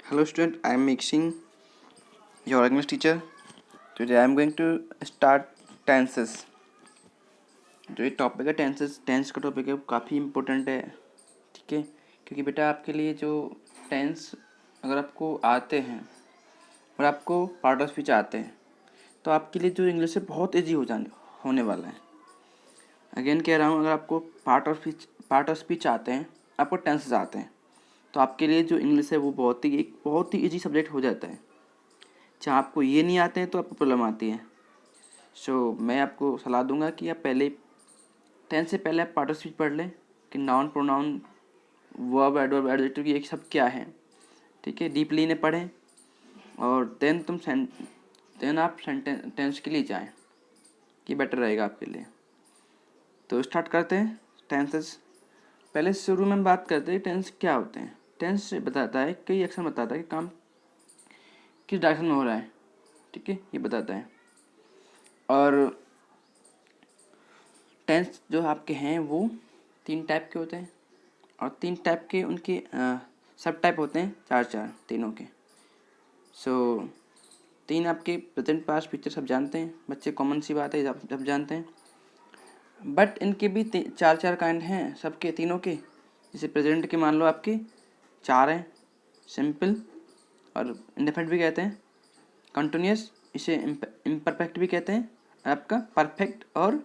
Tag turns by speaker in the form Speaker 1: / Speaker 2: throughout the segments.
Speaker 1: Hello student, I am Mixing, your English teacher. Today I am going to start tenses. जो ये topic है tense का topic है वो काफ़ी इम्पोर्टेंट है, ठीक है। क्योंकि बेटा आपके लिए जो टेंस अगर आपको आते हैं और आपको पार्ट ऑफ स्पीच आते हैं तो आपके लिए जो इंग्लिश है बहुत ईजी होने वाला है। अगेन कह रहा हूँ, अगर आपको पार्ट ऑफ स्पीच आते हैं, आपको टेंसेस आते हैं, तो आपके लिए जो इंग्लिश है वो बहुत ही ईजी सब्जेक्ट हो जाता है। चाहे आपको ये नहीं आते हैं तो आपको प्रॉब्लम आती है। मैं आपको सलाह दूंगा कि आप पहले 10 से पहले आप पार्ट ऑफ स्पीच पढ़ लें कि noun pronoun verb adverb adjective ये सब क्या है, ठीक है। डीपली इन्हें पढ़ें और देन आप टेंस के लिए जाएं, कि बेटर रहेगा आपके लिए। तो स्टार्ट करते हैं टेंसेस। पहले शुरू में बात करते हैं टेंस क्या होते हैं। टेंस बताता है, कई एक्शन बताता है कि काम किस डायरेक्शन में हो रहा है, ठीक है, ये बताता है। और टेंस जो आपके हैं वो 3 टाइप के होते हैं और 3 टाइप के उनके सब टाइप होते हैं, 4 तीनों के। 3 आपके प्रेजेंट पास्ट फ्यूचर सब जानते हैं बच्चे, कॉमन सी बात है, सब जानते हैं। बट इनके भी 4 काइंड हैं सबके, तीनों के। जैसे प्रेजेंट के मान लो आपके 4 हैं, सिंपल और इंडेफिनिट भी कहते हैं, कंटिन्यूअस इसे इम्परफेक्ट भी कहते हैं, आपका परफेक्ट और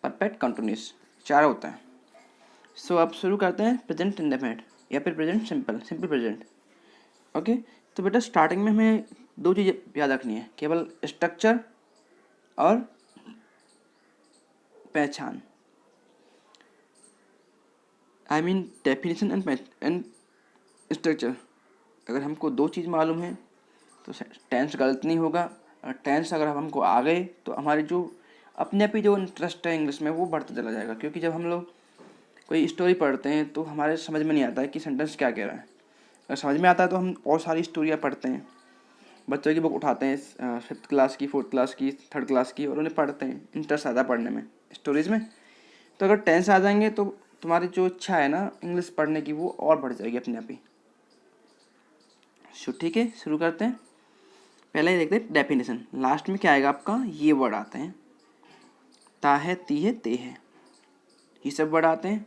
Speaker 1: परफेक्ट कंटिन्यूअस 4 होता है। अब शुरू करते हैं प्रेजेंट इंडेफिनिट या फिर प्रेजेंट सिंपल प्रेजेंट। ओके, तो बेटा स्टार्टिंग में हमें 2 चीज़ें याद रखनी है, केवल स्ट्रक्चर और पहचान, I mean definition and structure. अगर हमको 2 चीज़ मालूम है तो टेंस गलत नहीं होगा, और टेंस अगर हमको आ गए तो हमारी जो अपने आप ही जो इंटरेस्ट है इंग्लिश में वो बढ़ता चला जाएगा। क्योंकि जब हम लोग कोई स्टोरी पढ़ते हैं तो हमारे समझ में नहीं आता है कि सेंटेंस क्या कह रहा है। अगर समझ में आता है तो हम और सारी स्टोरियाँ पढ़ते हैं, बच्चों की बुक उठाते हैं 5th क्लास की, 4th क्लास की, 3rd क्लास की, और उन्हें पढ़ते हैं, इंटरेस्ट आता है पढ़ने में, स्टोरीज़ में। तो अगर टेंस आ जाएंगे तो तुम्हारी जो इच्छा है ना इंग्लिश पढ़ने की वो और बढ़ जाएगी अपने आप ही। ठीक है, शुरू करते हैं। पहले ही देखते हैं डेफिनेशन। लास्ट में क्या आएगा आपका, ये वर्ड आते हैं, ता है, ती है, ते है, ये सब वर्ड आते हैं।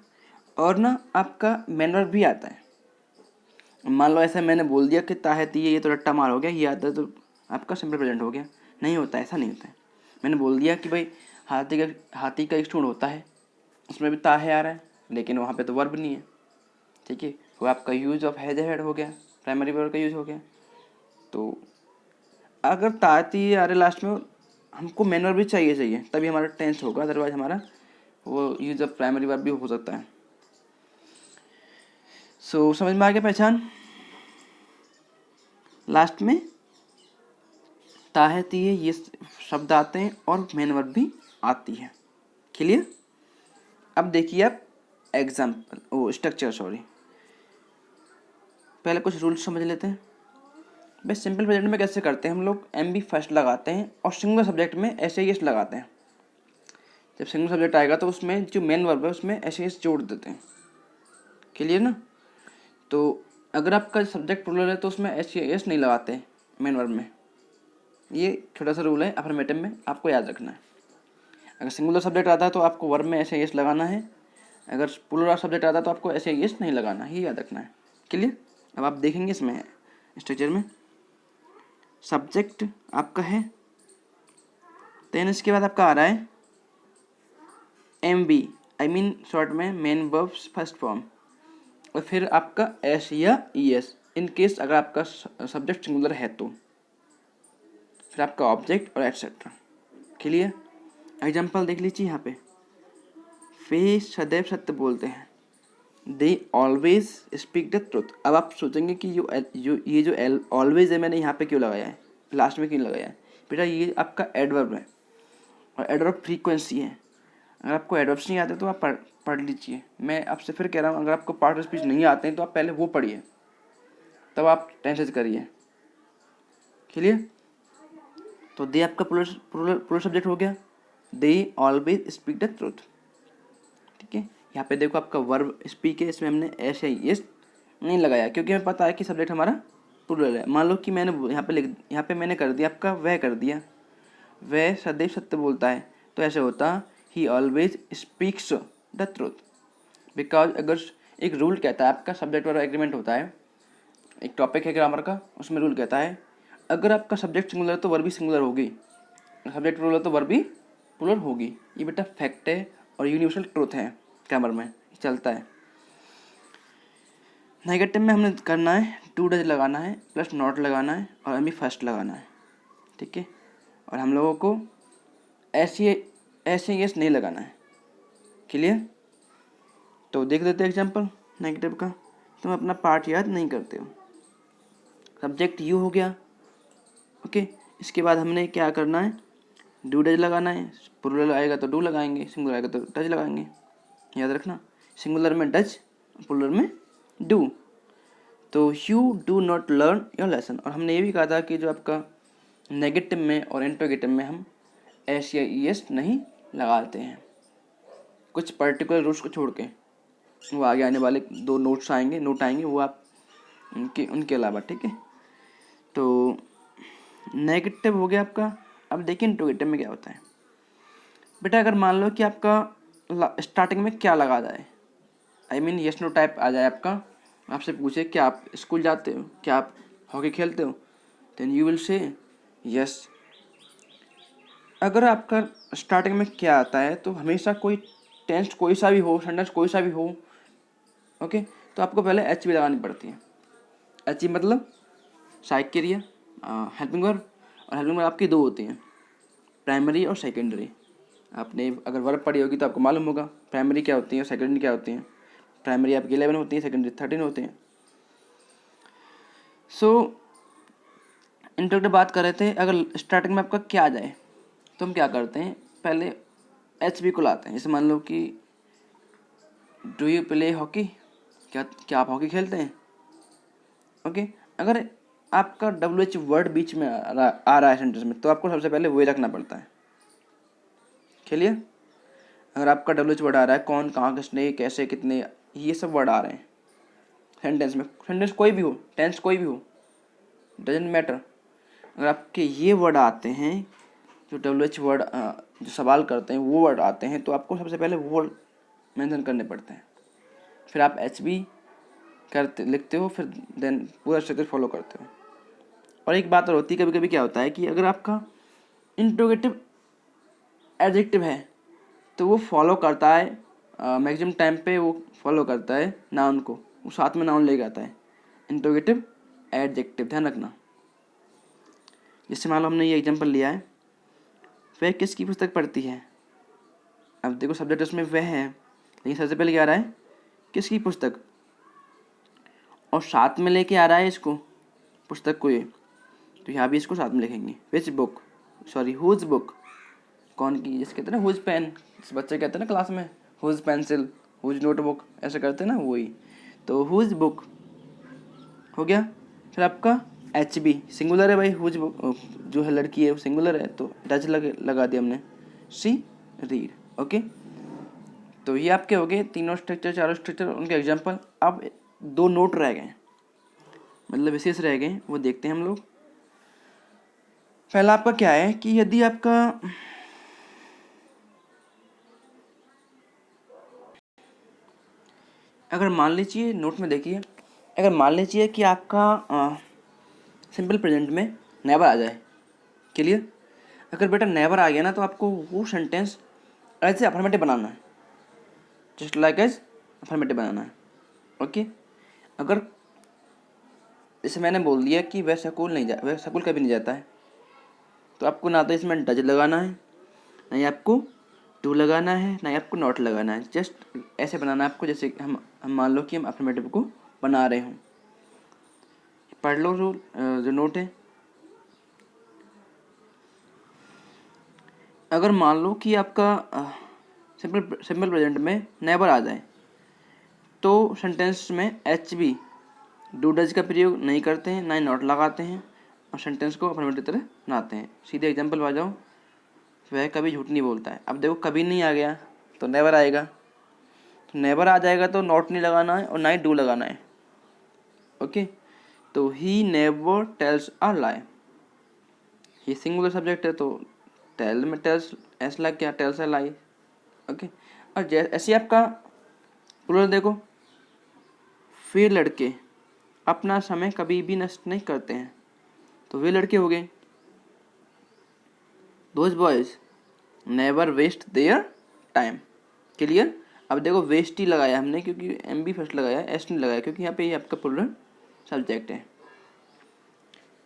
Speaker 1: और ना आपका मेन वर्ब भी आता है। मान लो ऐसा मैंने बोल दिया कि ता है, ती है, ये तो रट्टा मार हो गया, ये आता है तो आपका सिंपल प्रेजेंट हो गया। नहीं होता, ऐसा नहीं होता है। मैंने बोल दिया कि भाई हाथी का एक सूंड होता है, उसमें भी ता है आ रहा है, लेकिन वहाँ पे तो वर्ब नहीं है, ठीक है। वो आपका यूज ऑफ हैज हेड हो गया, प्राइमरी वर्ब का यूज हो गया। तो अगर ताती आ रहे लास्ट में, हमको मैन वर्ब भी चाहिए तभी हमारा टेंस होगा, अदरवाइज हमारा वो यूज ऑफ प्राइमरी वर्ब भी हो सकता है। समझ में आ गया पहचान। लास्ट में ता है, ती है, ये शब्द आते हैं और मेन वर्ब भी आती है। क्लियर। अब देखिए आप स्ट्रक्चर, पहले कुछ रूल्स समझ लेते हैं। बस सिंपल प्रेजेंट में कैसे करते हैं हम लोग, एम बी फर्स्ट लगाते हैं और सिंगल सब्जेक्ट में एस आई एस लगाते हैं। जब सिंगल सब्जेक्ट आएगा तो उसमें जो मेन वर्ब है उसमें एस आई एस जोड़ देते हैं। क्लियर ना। तो अगर आपका सब्जेक्ट प्लूरल है तो उसमें एस आई एस नहीं लगाते मेन वर्ब में। ये छोटा सा रूल है अफर्मेटिव में, आपको याद रखना है। अगर सिंगुलर सब्जेक्ट आता है तो आपको वर्ब में एस आई एस लगाना है, अगर प्लूरल सब्जेक्ट आता है तो आपको एस आई एस नहीं लगाना, ये याद रखना है। क्लियर। अब आप देखेंगे इसमें स्ट्रक्चर में सब्जेक्ट आपका है, देन इसके बाद आपका आ रहा है M B, I mean short में मेन वर्ब्स फर्स्ट फॉर्म, और फिर आपका एस या ई एस इन केस अगर आपका सब्जेक्ट सिंगुलर है तो, फिर आपका ऑब्जेक्ट और एटसेट्रा। क्लियर। एग्जाम्पल देख लीजिए यहाँ पे, वे सदैव सत्य बोलते हैं, they always speak the truth. अब आप सोचेंगे कि ये जो ऑलवेज है मैंने यहाँ पे क्यों लगाया है, लास्ट में क्यों लगाया है। बेटा ये आपका एडवर्ब है और एडवर्ब फ्रीक्वेंसी है। अगर आपको एडवर्ब्स नहीं आते तो आप पढ़ लीजिए। मैं आपसे फिर कह रहा हूँ, अगर आपको पार्ट ऑफ स्पीच नहीं आते हैं तो आप पहले वो पढ़िए, तब आप टेंसेज करिए। क्लियर। तो दे आपका प्लूरल सब्जेक्ट हो गया, they always speak the truth, ठीक है। यहाँ पे देखो आपका वर्ब स्पीक है, इसमें हमने एस या एस नहीं लगाया क्योंकि हमें पता है कि सब्जेक्ट हमारा प्लूरल है। मान लो कि मैंने यहाँ पे मैंने कर दिया आपका वह कर दिया, वह सदैव सत्य बोलता है, तो ऐसे होता ही always speaks the truth. Because अगर एक रूल कहता है आपका सब्जेक्ट वर्ब एग्रीमेंट होता है, एक टॉपिक है ग्रामर का, उसमें रूल कहता है अगर आपका सब्जेक्ट सिंगुलर है तो वर्ब भी सिंगुलर होगी, सब्जेक्ट प्लूरल है तो वर्ब भी प्लूरल होगी। ये बेटा फैक्ट है और यूनिवर्सल ट्रूथ है, ग्रामर में चलता है। नेगेटिव में हमने करना है टू डज लगाना है प्लस नॉट लगाना है और एम बी फर्स्ट लगाना है, ठीक है। और हम लोगों को ऐसे यस नहीं लगाना है, क्लियर। तो देख लेते हैं एग्जांपल नेगेटिव का। तुम अपना पार्ट याद नहीं करते हो, सब्जेक्ट यू हो गया, ओके। इसके बाद हमने क्या करना है, डू डज लगाना है, प्लूरल आएगा तो डू लगाएंगे, सिंगुलर आएगा तो डज लगाएंगे, याद रखना। सिंगुलर में डज, प्लूरल में डू। तो you do not learn your lesson. और हमने ये भी कहा था कि जो आपका नेगेटिव में और इंट्रोगेटिव में हम एस या ई एस नहीं लगाते हैं, कुछ पर्टिकुलर रूल्स को छोड़ के। वो आगे आने वाले 2 नोट आएंगे वो आप उनके अलावा, ठीक है। तो नेगेटिव हो गया आपका। अब देखिए इंट्रोगेटिव में क्या होता है बेटा। अगर मान लो कि आपका स्टार्टिंग में क्या लगा जाए, I mean yes no type आ जाए आपका, आपसे पूछे क्या आप स्कूल जाते हो, क्या आप हॉकी खेलते हो, then you will say yes. अगर आपका स्टार्टिंग में क्या आता है तो हमेशा कोई टेंस कोई सा भी हो, सेंटेंस कोई सा भी हो, ओके, तो आपको पहले एच बी लगानी पड़ती है। एच बी मतलब सहायक क्रिया, हेल्पिंग वर्ब। और हेल्पिंग वर्ब आपकी 2 होती हैं, प्राइमरी और सेकेंडरी। आपने अगर वर्ब पढ़ी होगी तो आपको मालूम होगा प्राइमरी क्या होती है और सेकेंडरी क्या होती है। प्राइमरी आपकी 11 होती है, सेकेंडरी 13 होती हैं। सो इंट्रोडक्ट बात कर रहे थे, अगर स्टार्टिंग में आपका क्या आ जाए तो हम क्या करते हैं, पहले एच बी को लाते हैं। जैसे मान लो कि डू यू प्ले हॉकी, क्या आप हॉकी खेलते हैं, ओके। अगर आपका डब्ल्यू एच वर्ड बीच में आ रहा है सेंटेंस में तो आपको सबसे पहले वही रखना पड़ता है, खेलिए। अगर आपका डब्ल्यू एच वर्ड आ रहा है, कौन, कहाँ, किसने, कैसे, कितने, ये सब वर्ड आ रहे हैं सेंटेंस में, सेंटेंस कोई भी हो, टेंस कोई भी हो, डजेंट मैटर। अगर आपके ये वर्ड आते हैं, जो डब्ल्यू एच वर्ड जो सवाल करते हैं वो वर्ड आते हैं, तो आपको सबसे पहले वो वर्ड मेंशन करने पड़ते हैं। फिर आप एच बी लिखते हो, फिर देन पूरा स्ट्रक्चर फॉलो करते हो। और एक बात और होती है, कभी कभी क्या होता है कि अगर आपका इंट्रोगेटिव एडजेक्टिव है तो वो फॉलो करता है, मैक्सिमम टाइम पे वो फॉलो करता है नाउन को, वो साथ में नाउन ले आता है। इंट्रोगेटिव एडजेक्टिव ध्यान रखना। जैसे मान लो हमने ये एग्जांपल लिया है, वह किसकी पुस्तक पढ़ती है। अब देखो सब्जेक्ट उसमें वह है, लेकिन सबसे पहले क्या आ रहा है, किसकी पुस्तक, और साथ में लेके आ रहा है इसको, पुस्तक को, ये तो यहाँ भी इसको साथ में लिखेंगे। Which book, sorry whose book, कौन की, जैसे कहते हैं ना हुज पेन, बच्चे कहते हैं ना क्लास में हुज पेंसिल, हुज नोटबुक, ऐसे करते हैं ना, वही। तो हुज बुक हो गया। फिर आपका एच बी सिंगुलर है भाई, हुज बुक जो है लड़की है वो सिंगुलर है, तो डज लगा दिया हमने, सी रीड, ओके। तो ये आपके हो गए 3 स्ट्रक्चर 4 स्ट्रक्चर, उनके एग्जाम्पल। अब 2 नोट रह गए, मतलब विशेष रह गए, वो देखते हैं हम लोग। पहला आपका क्या है कि यदि आपका अगर मान लीजिए, नोट में देखिए, अगर मान लीजिए कि आपका सिंपल प्रेजेंट में नेवर आ जाए, क्लियर। अगर बेटा नेवर आ गया ना तो आपको वो सेंटेंस ऐसे अफर्मेटिव बनाना है, जस्ट लाइक एज अफर्मेटिव बनाना है, ओके। अगर जैसे मैंने बोल दिया कि वह स्कूल कभी नहीं जाता है, तो आपको ना तो इसमें डज लगाना है, ना ही आपको टू लगाना है, ना ही आपको नॉट लगाना है। जस्ट ऐसे बनाना है आपको जैसे हम मान लो कि हम अफर्मेटिव को बना रहे हों। पढ़ लो रूल जो नोट है। अगर मान लो कि आपका सिंपल प्रेजेंट में नेवर आ जाए तो सेंटेंस में एच बी डू डज का प्रयोग नहीं करते हैं, ना ही नॉट लगाते हैं, और सेंटेंस को अफर्मेटिव तरह बनाते हैं। सीधे एग्जांपल आ जाओ, वह कभी झूठ नहीं बोलता है। अब देखो कभी नहीं आ गया तो नेवर आएगा, तो नेवर आ जाएगा तो नॉट नहीं लगाना है और ना ही डू लगाना है, ओके। तो he never tells a lie. He singular subject है तो टेल में टेल्स एस लग गया, टेल्स अ लाई। ओके, और ऐसे आपका प्लूरल देखो, वे लड़के अपना समय कभी भी नष्ट नहीं करते हैं, तो वे लड़के हो गए। Those boys never waste their time. Clear. अब देखो वेस्ट ही लगाया हमने क्योंकि एम बी फर्स्ट लगाया, एस नहीं लगाया क्योंकि यहाँ पे ये आपका प्लूरल सब्जेक्ट है।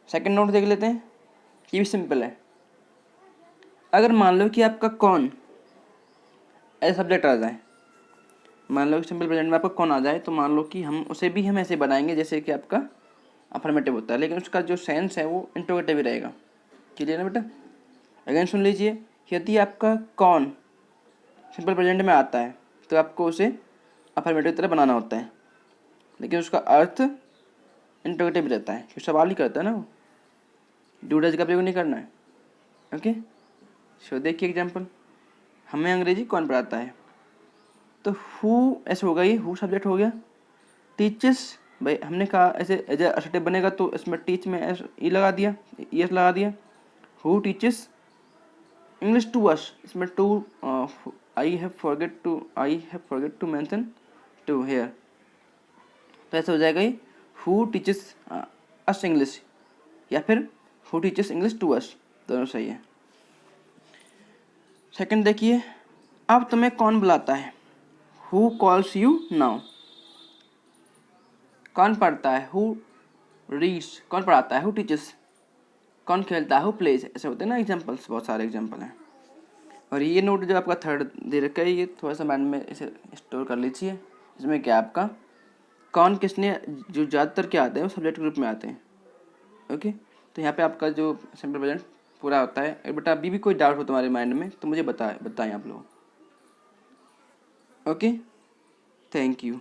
Speaker 1: सेकंड नोट देख लेते हैं, ये भी सिंपल है। अगर मान लो कि आपका कौन एज सब्जेक्ट आ जाए, मान लो कि सिंपल प्रेजेंट में आपका कौन आ जाए, तो मान लो कि हम उसे भी हम ऐसे बनाएंगे जैसे कि आपका अफर्मेटिव होता है, लेकिन उसका जो सेंस है वो इंट्रोगेटिव ही रहेगा। क्लियर है बेटा। अगेन सुन लीजिए, यदि आपका कौन सिंपल प्रेजेंट में आता है तो आपको उसे अफर्मेटिव की तरह बनाना होता है, लेकिन उसका अर्थ इंट्रोगेटिव रहता है क्योंकि सवाल ही करता है ना वो, डू डज का प्रयोग नहीं करना है। ओके, सो देखिए एग्जाम्पल, हमें अंग्रेजी कौन पढ़ाता है, तो हु ऐसे होगा, ये हु सब्जेक्ट हो गया। टीचर्स, भाई हमने कहा ऐसे एज असर्टिव बनेगा तो इसमें टीच में एस ई लगा दिया, ई एस लगा दिया। Who teaches English to us, इसमें to I have forget to mention to here, तो ऐसे हो जाएगा ये हु टीचेस अस इंग्लिश, या फिर who teaches English to us, दोनों सही है। सेकंड देखिए, अब तुम्हें कौन बुलाता है, हु कॉल्स यू नाउ। कौन पढ़ता है, हु रीड्स, कौन पढ़ाता है, हु टीचर्स। कौन खेलता है, हु प्लेज। ऐसे होते हैं ना एग्जाम्पल्स, बहुत सारे एग्जाम्पल हैं। और ये नोट जो आपका थर्ड दे रखा है, ये थोड़ा सा माइंड में इसे स्टोर कर लीजिए। इसमें क्या आपका कौन किसने जो ज़्यादातर क्या आते हैं वो सब्जेक्ट ग्रुप में आते हैं। ओके, तो यहाँ पे आपका जो सिंपल प्रेजेंट पूरा होता है। अगर बेटा अभी भी कोई डाउट हो तुम्हारे माइंड में तो मुझे बताएं आप लोग। Okay, thank you.